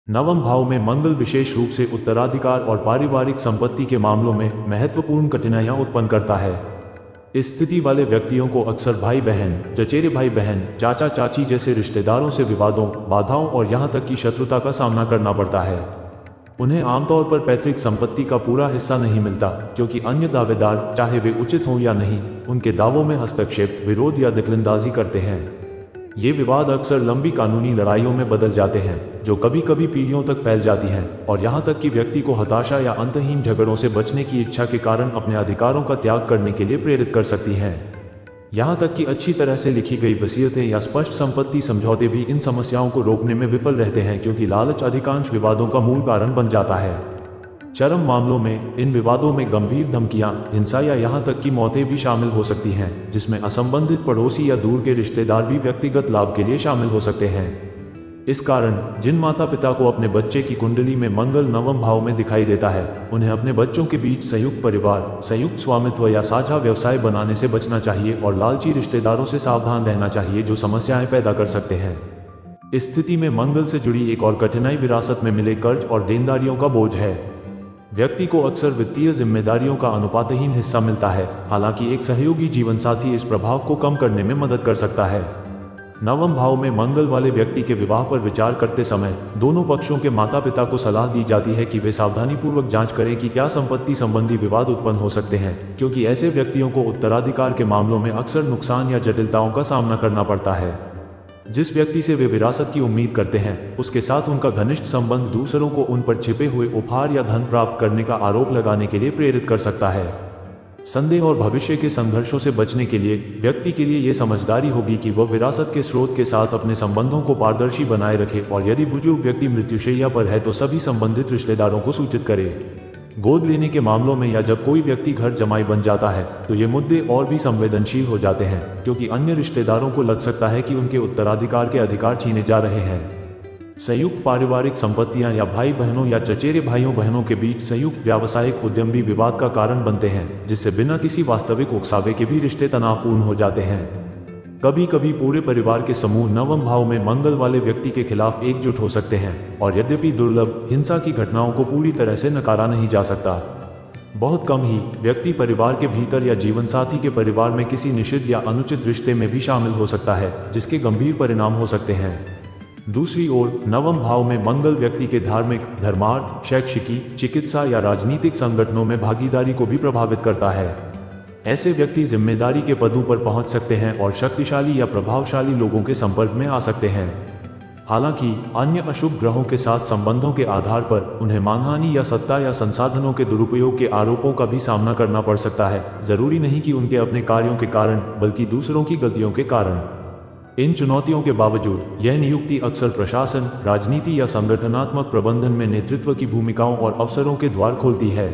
नवम भाव में मंगल विशेष रूप से उत्तराधिकार और पारिवारिक संपत्ति के मामलों में महत्वपूर्ण कठिनाइयां उत्पन्न करता है। इस स्थिति वाले व्यक्तियों को अक्सर भाई बहन, चचेरे भाई बहन, चाचा चाची जैसे रिश्तेदारों से विवादों, बाधाओं और यहां तक कि शत्रुता का सामना करना पड़ता है। उन्हें आमतौर पर पैतृक संपत्ति का पूरा हिस्सा नहीं मिलता, क्योंकि अन्य दावेदार, चाहे वे उचित हों या नहीं, उनके दावों में हस्तक्षेप, विरोध या दखलंदाजी करते हैं। ये विवाद अक्सर लंबी कानूनी लड़ाइयों में बदल जाते हैं, जो कभी कभी पीढ़ियों तक फैल जाती हैं, और यहाँ तक कि व्यक्ति को हताशा या अंतहीन झगड़ों से बचने की इच्छा के कारण अपने अधिकारों का त्याग करने के लिए प्रेरित कर सकती हैं। यहाँ तक कि अच्छी तरह से लिखी गई वसीयतें या स्पष्ट संपत्ति समझौते भी इन समस्याओं को रोकने में विफल रहते हैं, क्योंकि लालच अधिकांश विवादों का मूल कारण बन जाता है। चरम मामलों में इन विवादों में गंभीर धमकियां, हिंसा या यहाँ तक कि मौतें भी शामिल हो सकती हैं, जिसमें असंबंधित पड़ोसी या दूर के रिश्तेदार भी व्यक्तिगत लाभ के लिए शामिल हो सकते हैं। इस कारण जिन माता पिता को अपने बच्चे की कुंडली में मंगल नवम भाव में दिखाई देता है, उन्हें अपने बच्चों के बीच संयुक्त परिवार, संयुक्त स्वामित्व या साझा व्यवसाय बनाने से बचना चाहिए और लालची रिश्तेदारों से सावधान रहना चाहिए, जो समस्याएं पैदा कर सकते हैं। इस स्थिति में मंगल से जुड़ी एक और कठिनाई विरासत में मिले कर्ज और देनदारियों का बोझ है। व्यक्ति को अक्सर वित्तीय जिम्मेदारियों का अनुपातहीन हिस्सा मिलता है, हालांकि एक सहयोगी जीवनसाथी इस प्रभाव को कम करने में मदद कर सकता है। नवम भाव में मंगल वाले व्यक्ति के विवाह पर विचार करते समय दोनों पक्षों के माता पिता को सलाह दी जाती है कि वे सावधानीपूर्वक जांच करें कि क्या संपत्ति संबंधी विवाद उत्पन्न हो सकते हैं, क्योंकि ऐसे व्यक्तियों को उत्तराधिकार के मामलों में अक्सर नुकसान या जटिलताओं का सामना करना पड़ता है। जिस व्यक्ति से वे विरासत की उम्मीद करते हैं, उसके साथ उनका घनिष्ठ संबंध दूसरों को उन पर छिपे हुए उपहार या धन प्राप्त करने का आरोप लगाने के लिए प्रेरित कर सकता है। संदेह और भविष्य के संघर्षों से बचने के लिए व्यक्ति के लिए यह समझदारी होगी कि वह विरासत के स्रोत के साथ अपने संबंधों को पारदर्शी बनाए रखे, और यदि बुजुर्ग व्यक्ति मृत्युशैया पर है तो सभी संबंधित रिश्तेदारों को सूचित करे। गोद लेने के मामलों में या जब कोई व्यक्ति घर जमाई बन जाता है, तो ये मुद्दे और भी संवेदनशील हो जाते हैं, क्योंकि अन्य रिश्तेदारों को लग सकता है कि उनके उत्तराधिकार के अधिकार छीने जा रहे हैं। संयुक्त पारिवारिक संपत्तियां या भाई बहनों या चचेरे भाइयों बहनों के बीच संयुक्त व्यावसायिक उद्यम भी विवाद का कारण बनते हैं, जिससे बिना किसी वास्तविक उकसावे के भी रिश्ते तनावपूर्ण हो जाते हैं। कभी कभी पूरे परिवार के समूह नवम भाव में मंगल वाले व्यक्ति के खिलाफ एकजुट हो सकते हैं, और यद्यपि दुर्लभ हिंसा की घटनाओं को पूरी तरह से नकारा नहीं जा सकता। बहुत कम ही व्यक्ति परिवार के भीतर या जीवनसाथी के परिवार में किसी निषिद्ध या अनुचित रिश्ते में भी शामिल हो सकता है, जिसके गंभीर परिणाम हो सकते हैं। दूसरी ओर नवम भाव में मंगल व्यक्ति के धार्मिक, धर्मार्थ, शैक्षिकी, चिकित्सा या राजनीतिक संगठनों में भागीदारी को भी प्रभावित करता है। ऐसे व्यक्ति जिम्मेदारी के पदों पर पहुंच सकते हैं और शक्तिशाली या प्रभावशाली लोगों के संपर्क में आ सकते हैं। हालांकि अन्य अशुभ ग्रहों के साथ संबंधों के आधार पर उन्हें मानहानि या सत्ता या संसाधनों के दुरुपयोग के आरोपों का भी सामना करना पड़ सकता है, जरूरी नहीं कि उनके अपने कार्यों के कारण, बल्कि दूसरों की गलतियों के कारण। इन चुनौतियों के बावजूद यह नियुक्ति अक्सर प्रशासन, राजनीति या संगठनात्मक प्रबंधन में नेतृत्व की भूमिकाओं और अवसरों के द्वार खोलती है।